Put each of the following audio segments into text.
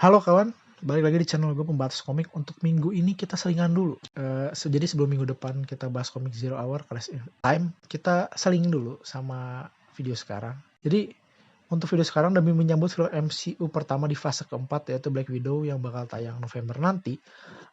Halo kawan, balik lagi di channel gue pembatas komik. Untuk minggu ini kita selingan dulu. Jadi sebelum minggu depan kita bahas komik Zero Hour Clash in Time, kita selingin dulu sama video sekarang. Jadi untuk video sekarang demi menyambut film MCU pertama di fase keempat yaitu Black Widow yang bakal tayang November nanti,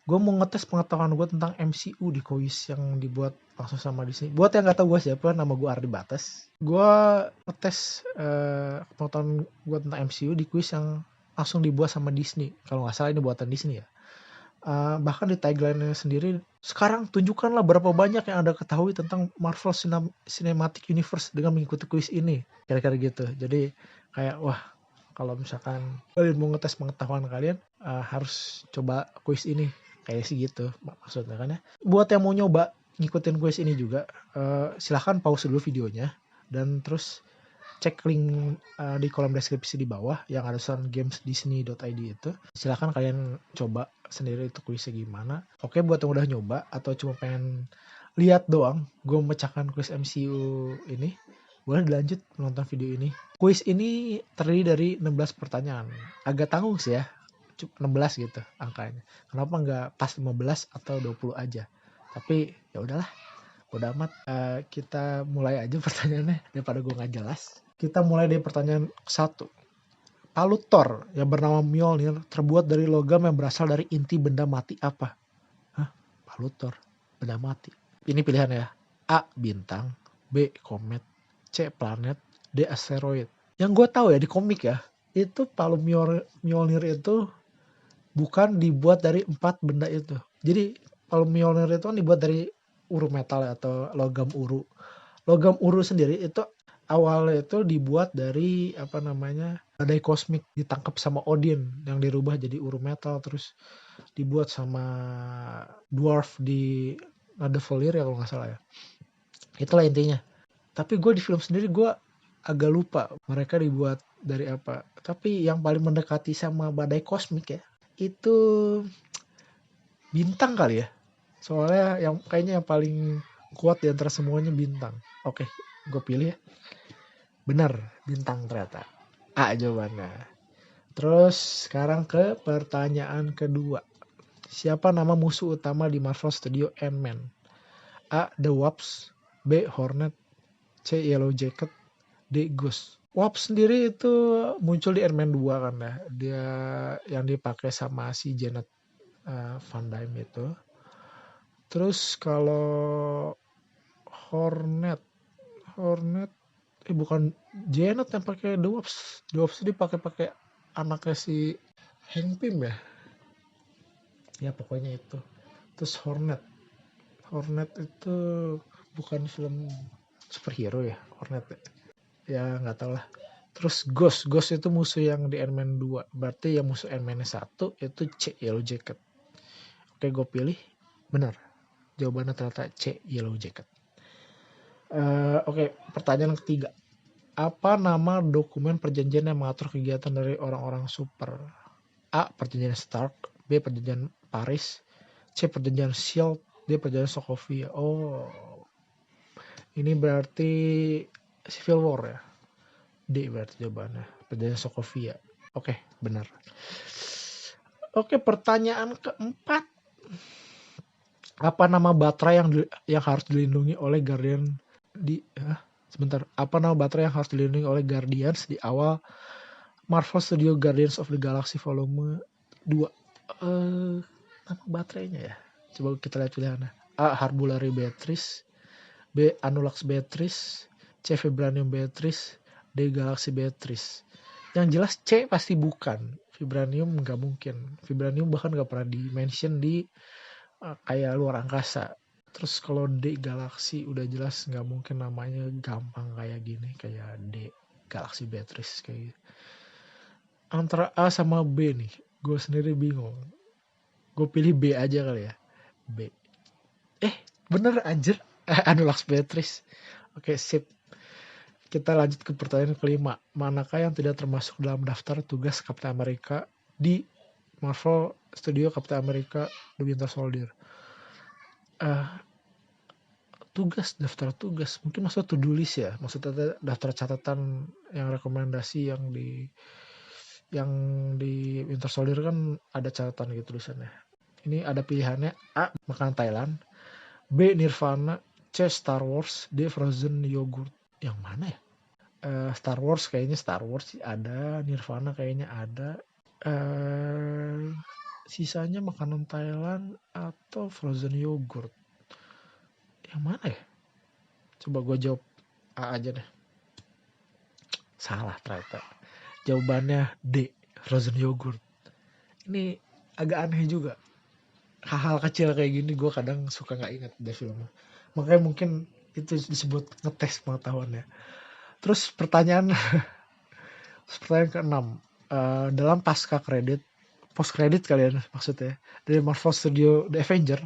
gue mau ngetes pengetahuan gue tentang MCU di kuis yang dibuat langsung sama Disney. Buat yang gak tahu gue siapa, nama gue Ardi Batas. Gue ngetes pengetahuan gue tentang MCU di kuis yang langsung dibuat sama Disney. Kalau nggak salah ini buatan Disney ya. Bahkan di tagline-nya sendiri, sekarang tunjukkanlah berapa banyak yang Anda ketahui tentang Marvel Cinematic Universe dengan mengikuti kuis ini. Kira-kira gitu. Jadi kayak wah, kalau misalkan kalian mau ngetes pengetahuan kalian, harus coba kuis ini. Kayak sih gitu maksudnya kan ya. Buat yang mau nyoba ngikutin kuis ini juga, silahkan pause dulu videonya. Dan terus cek link di kolom deskripsi di bawah yang ada tulisan gamesdisney.id itu. Silahkan kalian coba sendiri itu kuisnya gimana. Oke, buat yang udah nyoba atau cuma pengen lihat doang gue memecahkan kuis MCU ini, boleh dilanjut menonton video ini. Kuis ini terdiri dari 16 pertanyaan. Agak tanggung sih ya, 16 gitu angkanya. Kenapa nggak pas 15 atau 20 aja? Tapi ya udahlah, udah amat. Kita mulai aja pertanyaannya daripada gue nggak jelas. Kita mulai dari pertanyaan 1. Palu Thor yang bernama Mjolnir terbuat dari logam yang berasal dari inti benda mati apa? Hah? Palu Thor, benda mati. Ini pilihan ya. A. Bintang. B. Komet. C. Planet. D. Asteroid. Yang gue tahu ya di komik ya, itu palu Mjolnir itu bukan dibuat dari 4 benda itu. Jadi palu Mjolnir itu kan dibuat dari uru metal atau logam uru. Logam uru sendiri itu awalnya itu dibuat dari badai kosmik ditangkap sama Odin yang dirubah jadi uru metal, terus dibuat sama dwarf di Nidavellir ya kalau nggak salah ya. Itulah intinya. Tapi gue di film sendiri gue agak lupa mereka dibuat dari apa. Tapi yang paling mendekati sama badai kosmik ya, itu bintang kali ya. Soalnya yang kayaknya yang paling kuat di antara semuanya bintang. Oke, gue pilih ya. Benar, bintang ternyata. A jawabannya. Terus sekarang ke pertanyaan kedua. Siapa nama musuh utama di Marvel Studio Ant-Man? A. The Wasp. B. Hornet. C. Yellow Jacket. D. Ghost. Wasp sendiri itu muncul di Ant-Man 2 kan ya. Dia yang dipakai sama si Janet Van Dyne itu. Terus kalau Hornet bukan Janet yang pakai The Wasp. The Wasp dipakai anaknya si Hank Pym ya. Ya pokoknya itu. Terus Hornet itu bukan film superhero ya, Hornet ya nggak tahu lah. Terus Ghost itu musuh yang di Ant-Man 2. Berarti yang musuh Ant-Man 1 itu C, Yellow Jacket. Oke, gue pilih. Benar. Jawabannya ternyata C, Yellow Jacket. Oke, pertanyaan ketiga. Apa nama dokumen perjanjian yang mengatur kegiatan dari orang-orang super? A. Perjanjian Stark. B. Perjanjian Paris. C. Perjanjian Shield. D. Perjanjian Sokovia. Oh, ini berarti Civil War ya. D berarti jawabannya. Perjanjian Sokovia. Oke, benar. Oke, pertanyaan keempat. Apa nama baterai yang harus dilindungi oleh Guardian Apa nama baterai yang harus dilindungi oleh Guardians di awal Marvel Studio Guardians of the Galaxy Volume 2? Nama baterainya ya. Coba kita lihat pilihannya. A. Harbulary Beatrice. B. Anulax Beatrice. C. Vibranium Beatrice. D. Galaxy Beatrice. Yang jelas C pasti bukan. Vibranium nggak mungkin. Vibranium bahkan nggak pernah di-mention di kayak luar angkasa. Terus kalau D Galaxy udah jelas nggak mungkin namanya gampang kayak gini, kayak D Galaxy Beatrice kayak gitu. Antara A sama B nih, gue sendiri bingung. Gue pilih B aja kali ya. B. Bener anjir. Anulax Beatrice. Oke, sip. Kita lanjut ke pertanyaan kelima. Manakah yang tidak termasuk dalam daftar tugas Captain America di Marvel Studio Captain America The Winter Soldier? Daftar tugas. Mungkin maksudnya to-do list ya. Maksudnya daftar catatan yang rekomendasi yang Yang di Winter Soldier kan ada catatan gitu tulisannya. Ini ada pilihannya: A. Makanan Thailand, B. Nirvana, C. Star Wars, D. Frozen yogurt. Yang mana ya? Star Wars kayaknya Star Wars sih ada, Nirvana kayaknya ada. Sisanya makanan Thailand atau Frozen yogurt. Yang mana ya? Coba gue jawab A aja deh. Salah ternyata. Jawabannya D. Frozen yogurt. Ini agak aneh juga. Hal-hal kecil kayak gini gue kadang suka nggak ingat dari filmnya. Makanya mungkin itu disebut ngetes pengetahuannya. Terus pertanyaan ke-6. Dalam pasca kredit, post kredit kalian maksudnya, dari Marvel Studio The Avenger,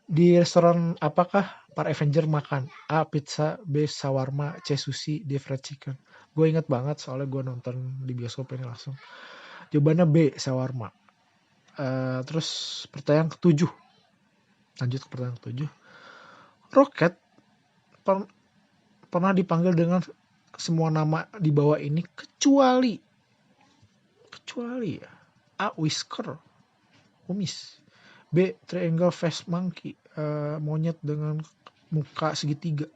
di restoran apakah para Avenger makan? A. Pizza, B. Shawarma, C. Sushi, D. Fried chicken. Gue inget banget soalnya gue nonton di bioskop ini langsung. Jawabannya B. Shawarma. Terus pertanyaan ke-7. Lanjut ke pertanyaan ke-7. Rocket pernah dipanggil dengan semua nama di bawah ini kecuali ya. A. Whisker, kumis. B. Triangle Face Monkey, monyet dengan muka segitiga.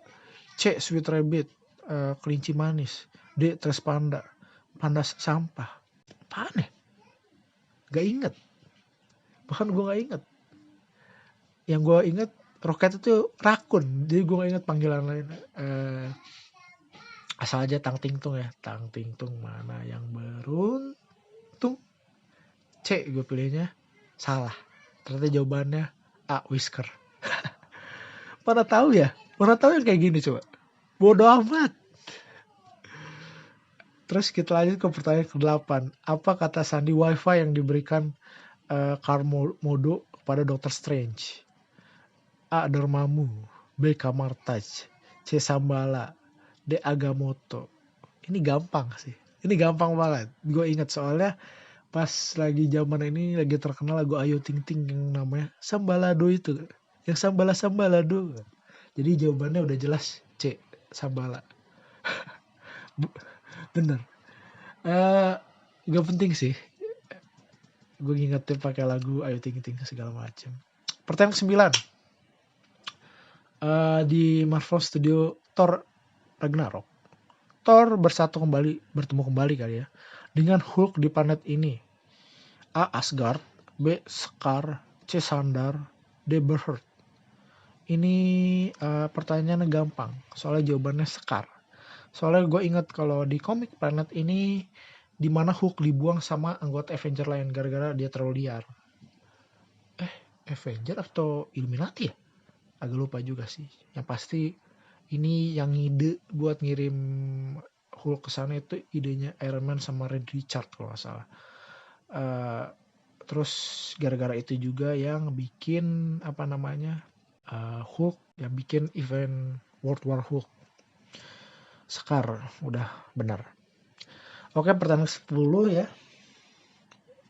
C. Sweet Rabbit, kelinci manis. D. Tres Panda, panda sampah. Apaan ya? Gak inget. Bahkan gue gak inget. Yang gue inget Rocket itu rakun. Jadi gue gak inget panggilan lain. Asal aja Tang Ting Tung ya. Tang Ting Tung mana yang beruntung? C gue pilihnya. Salah. Ternyata jawabannya A. Whisker. Mana tahu ya? Mana tahu yang kayak gini coba. Bodoh amat. Terus kita lanjut ke pertanyaan ke-8. Apa kata sandi Wi-Fi yang diberikan Karl Modo kepada Dr. Strange? A. Dormammu, B. Kamartaj, C. Sambala, D. Agamotto. Ini gampang sih. Ini gampang banget. Gue inget soalnya pas lagi zaman ini lagi terkenal lagu Ayu Ting Ting yang namanya Sambalado itu. Yang Sambalado. Jadi jawabannya udah jelas C. Sambala. Bener. Gak penting sih. Gue ngingetin pakai lagu Ayu Ting Ting segala macam. Pertanyaan ke-9. Di Marvel Studio Thor Ragnarok, Thor bertemu kembali kali ya dengan Hulk di planet ini. A. Asgard, B. Skaar, C. Sandar, D. Berhurt. Ini pertanyaannya gampang, soalnya jawabannya Skaar. Soalnya gue ingat kalau di komik planet ini di mana Hulk dibuang sama anggota Avenger lain gara-gara dia terlalu liar. Avenger atau Illuminati ya? Agak lupa juga sih. Yang pasti ini yang ngide buat ngirim Hulk ke sana itu idenya Iron Man sama Reed Richards kalau nggak salah. Terus gara-gara itu juga yang bikin Hulk, yang bikin event World War Hulk. Skaar, udah benar. Oke, pertanyaan 10 ya.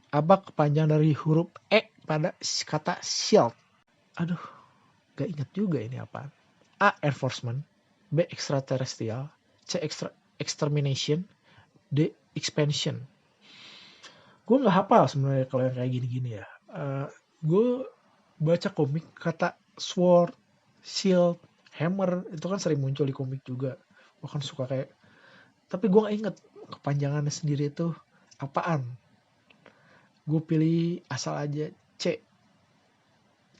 Apa kepanjangan dari huruf E pada kata shield? Aduh, gak ingat juga ini apaan. A. Enforcement, B. Extraterrestrial, C. Extermination, D. Expansion. Gue gak hafal sebenarnya kalau yang kayak gini-gini ya. Gue baca komik kata sword, shield, hammer itu kan sering muncul di komik juga. Gue kan suka kayak, tapi gue gak inget kepanjangannya sendiri itu apaan. Gue pilih asal aja C.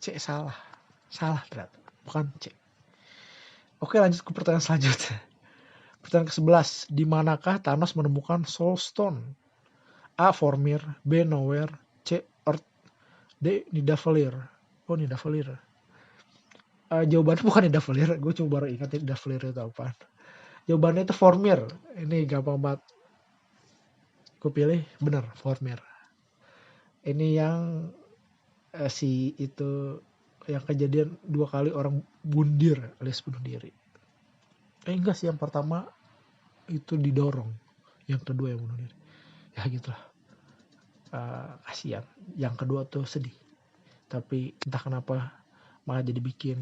C salah ternyata, bukan C. Oke, lanjut ke pertanyaan selanjutnya. Pertanyaan ke-11. Di manakah Thanos menemukan Soul Stone? A. Vormir, B. Nowhere, C. Earth, D. Nidavellir. Oh, Nidavellir. Jawabannya bukan Nidavellir. Gue cuma baru ingat Nidavellir itu apa. Jawabannya itu Vormir. Ini gampang banget. Gue pilih benar, Vormir. Ini yang si itu yang kejadian 2 kali orang bundir alias bunuh diri. Enggak sih, yang pertama itu didorong, yang kedua yang bunuh diri. Ya gitulah. Kasihan. Yang kedua tuh sedih. Tapi entah kenapa malah jadi bikin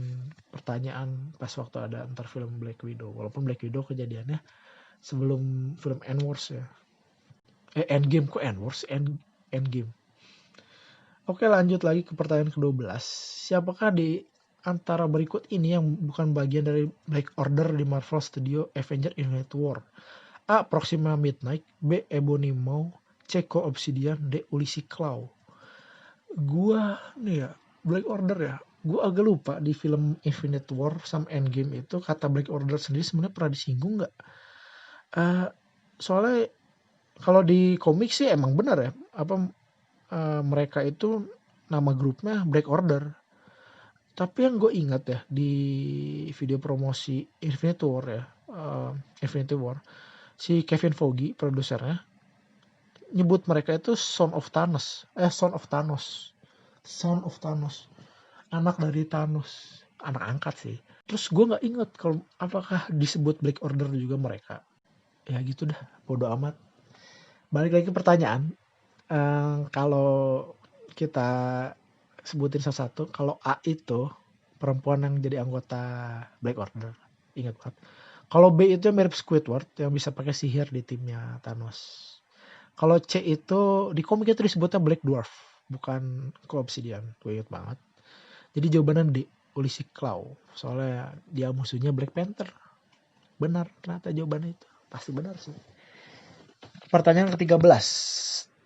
pertanyaan pas waktu ada antar film Black Widow. Walaupun Black Widow kejadiannya sebelum film End Wars ya. Endgame kok Endwars, Endgame. Oke, lanjut lagi ke pertanyaan ke-12. Siapakah di antara berikut ini yang bukan bagian dari Black Order di Marvel Studio Avengers Infinite War? A. Proxima Midnight, B. Ebony Maw, C. Co-Obsidian, D. Ulysses Claw. Gua nih ya, Black Order ya, gua agak lupa di film Infinite War sama Endgame itu kata Black Order sendiri sebenarnya pernah disinggung nggak? Soalnya kalau di komik sih emang benar ya, mereka itu nama grupnya Black Order. Tapi yang gue ingat ya di video promosi Infinity War ya, Infinity War, si Kevin Feige produsernya nyebut mereka itu Son of Thanos, anak dari Thanos, anak angkat sih. Terus gue nggak ingat kalau apakah disebut Black Order juga mereka. Ya gitu dah, bodo amat. Balik lagi ke pertanyaan. Kalau kita sebutin satu-satu, kalau A itu perempuan yang jadi anggota Black Order, ingat banget. Kalau B itu yang mirip Squidward yang bisa pakai sihir di timnya Thanos. Kalau C itu di komik itu disebutnya Black Dwarf, bukan Co-Obsidian, gue inget banget. Jadi jawabannya D, Ulysses Claw, soalnya dia musuhnya Black Panther. Benar ternyata jawabannya itu, pasti benar sih. Pertanyaan ke-13.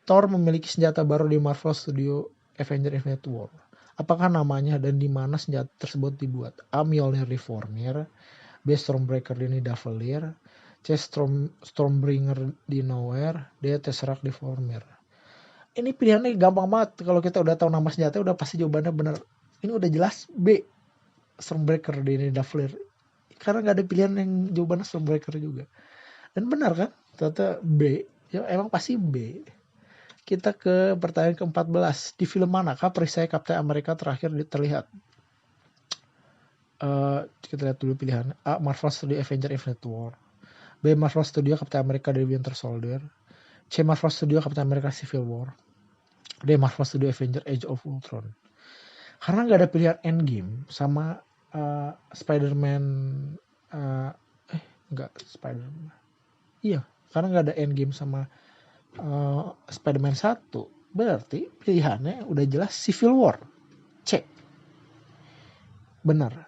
Thor memiliki senjata baru di Marvel Studio Avengers Infinite War. Apakah namanya dan di mana senjata tersebut dibuat? A. Mjolnir di Vormir, B. Stormbreaker di Nidavellir, C. Stormbringer di Nowhere, D. Tesseract di Vormir. Ini pilihannya gampang banget. Kalau kita udah tahu nama senjata udah pasti jawabannya benar. Ini udah jelas B. Stormbreaker di Nidavellir. Karena nggak ada pilihan yang jawabannya Stormbreaker juga. Dan benar kan? Ternyata B. Ya emang pasti B. Kita ke pertanyaan ke-14. Di film manakah perisai Captain America terakhir terlihat? Kita lihat dulu pilihan. A. Marvel Studio Avengers Infinite War, B. Marvel Studio Captain America The Winter Soldier, C. Marvel Studio Captain America Civil War, D. Marvel Studio Avengers Age of Ultron. Karena nggak ada pilihan Endgame sama Spider-Man, Spider-Man. Iya, karena nggak ada Endgame sama Spider-Man 1, berarti pilihannya udah jelas Civil War. C. Benar.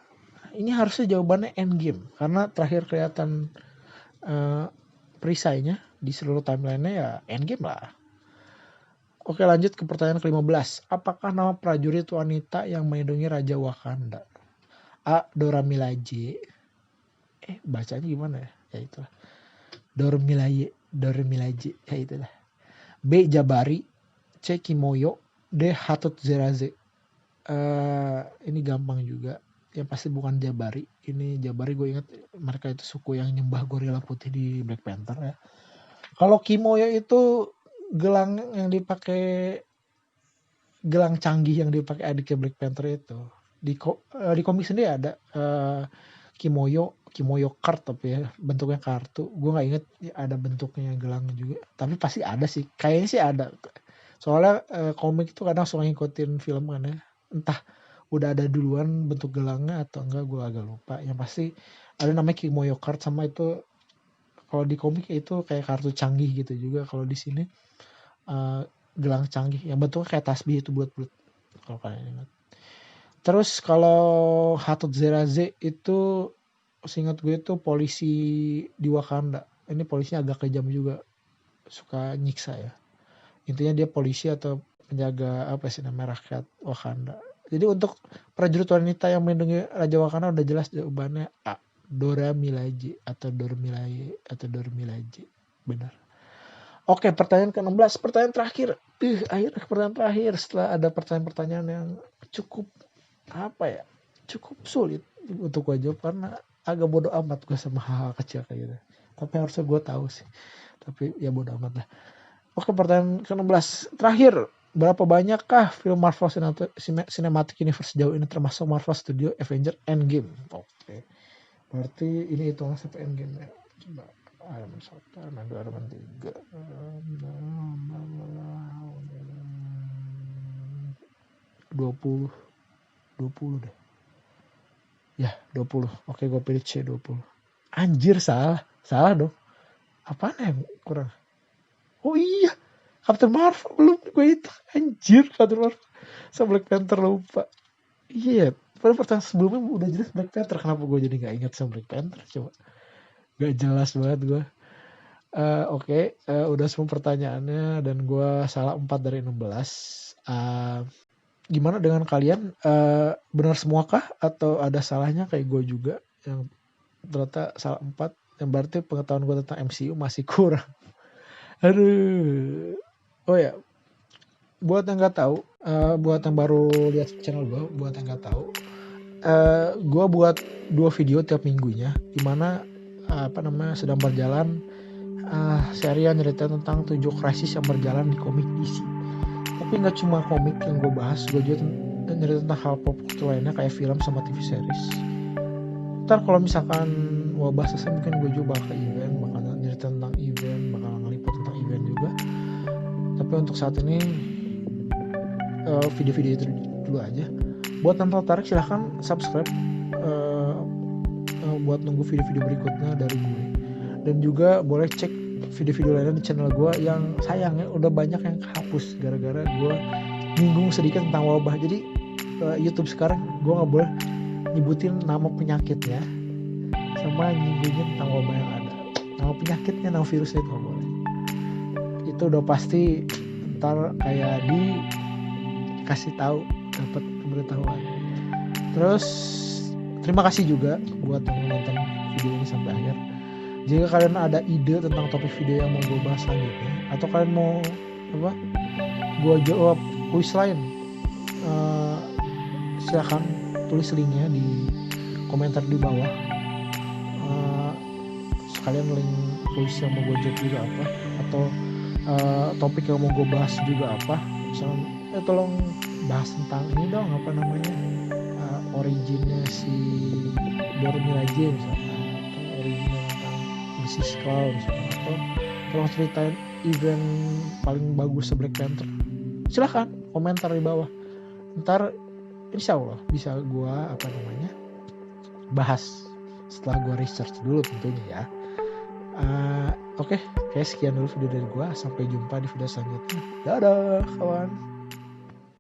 Ini harusnya jawabannya Endgame karena terakhir kelihatan perisainya di seluruh timeline-nya ya Endgame lah. Oke, lanjut ke pertanyaan ke-15. Apakah nama prajurit wanita yang melindungi Raja Wakanda? A. Dora Milaje. Bacanya gimana ya? Ya itulah. Dora Milaje. Ya itulah. B. Jabari, C. Kimoyo, D. Hattusilize. Ini gampang juga. Yang pasti bukan Jabari. Ini Jabari gue ingat mereka itu suku yang nyembah gorila putih di Black Panther ya. Kalau Kimoyo itu gelang yang dipakai, gelang canggih yang dipakai adiknya Black Panther itu. Di komik sendiri ada Kimoyo card tapi ya bentuknya kartu. Gue nggak inget ada bentuknya gelang juga. Tapi pasti ada sih. Kayaknya sih ada. Soalnya komik itu kadang suka ngikutin film kan ya. Entah udah ada duluan bentuk gelangnya atau enggak gue agak lupa. Yang pasti ada namanya Kimoyo card sama itu. Kalau di komik itu kayak kartu canggih gitu juga. Kalau di sini gelang canggih yang bentuknya kayak tasbih itu bulat-bulat. Kalau kalian ingat. Terus kalau Hattusilize itu seingat gue itu polisi di Wakanda. Ini polisinya agak kejam juga. Suka nyiksa ya. Intinya dia polisi atau penjaga apa sih namanya rakyat Wakanda. Jadi untuk prajurit wanita yang melindungi Raja Wakanda udah jelas jawabannya A. Dora Milaje atau Dormilaje atau Dormilaje. Benar. Oke, pertanyaan ke-16. Pertanyaan terakhir. Akhirnya pertanyaan terakhir setelah ada pertanyaan-pertanyaan yang cukup cukup sulit untuk gue jawab karena agak bodoh amat gue sama hal-hal kecil kayak gitu. Tapi harusnya gue tahu sih. Tapi ya bodoh amat lah. Oke, pertanyaan ke-16. Terakhir, berapa banyakkah film Marvel Cinematic Universe sejauh ini termasuk Marvel Studio Avengers Endgame? Oke. Berarti ini hitungan sampai Endgame ya. Coba Iron Man 1, Iron Man 2, Iron Man 3. 20 deh. Ya, 20. Oke, gue pilih C 20. Anjir, salah dong. Apaan yang kurang? Oh iya, Captain Marvel belum gue itu, anjir. Captain Marvel sama Black Panther lupa. Iya, pada pertanyaan sebelumnya udah jelas Black Panther, kenapa gue jadi nggak ingat sama Black Panther coba? Gak jelas banget gue. Oke, udah semua pertanyaannya dan gue salah 4 dari 16. Gimana dengan kalian? Benar semuakah atau ada salahnya kayak gue juga yang ternyata salah 4? Yang berarti pengetahuan gue tentang MCU masih kurang. Aduh. Oh ya, buat yang nggak tahu, buat yang baru lihat channel gue, buat yang nggak tahu, gue buat 2 video tiap minggunya, dimana sedang berjalan seri yang cerita tentang 7 krisis yang berjalan di komik DC. Tapi nggak cuma komik yang gue bahas, gue juga cerita tentang hal pop culture lainnya kayak film sama TV series. Ntar kalau misalkan wabah selesai mungkin gue juga bakal ke event, bakal cerita tentang event, bakal ngeliput tentang event juga. Tapi untuk saat ini video-video itu dulu aja. Buat yang tertarik silahkan subscribe buat nunggu video-video berikutnya dari gue. Dan juga boleh cek video-video lainnya di channel gue yang sayangnya udah banyak yang kehapus gara-gara gue nyinggung sedikit tentang wabah. Jadi YouTube sekarang gue gak boleh nyebutin nama penyakitnya sama nyinggungin tentang wabah yang ada. Nama penyakitnya, nama virusnya itu gak boleh. Itu udah pasti ntar kayak dikasih tahu, dapat pemberitahuan. Terus terima kasih juga buat yang nonton video ini sampai akhir. Jika kalian ada ide tentang topik video yang mau gue bahas selanjutnya, atau kalian mau gue jawab kuis lain, silahkan tulis linknya di komentar di bawah. Sekalian link kuis yang mau gue jawab juga apa, atau topik yang mau gue bahas juga apa. Misalnya tolong bahas tentang ini dong, originnya si Dormiraje misalnya, atau originnya tentang Mrs. Claw misalnya, atau tolong ceritain event paling bagus Black Panther. Silahkan komentar di bawah. Ntar insya Allah bisa gue bahas setelah gue research dulu tentunya ya. Oke, sekian dulu video dari gue. Sampai jumpa di video selanjutnya. Dadah kawan.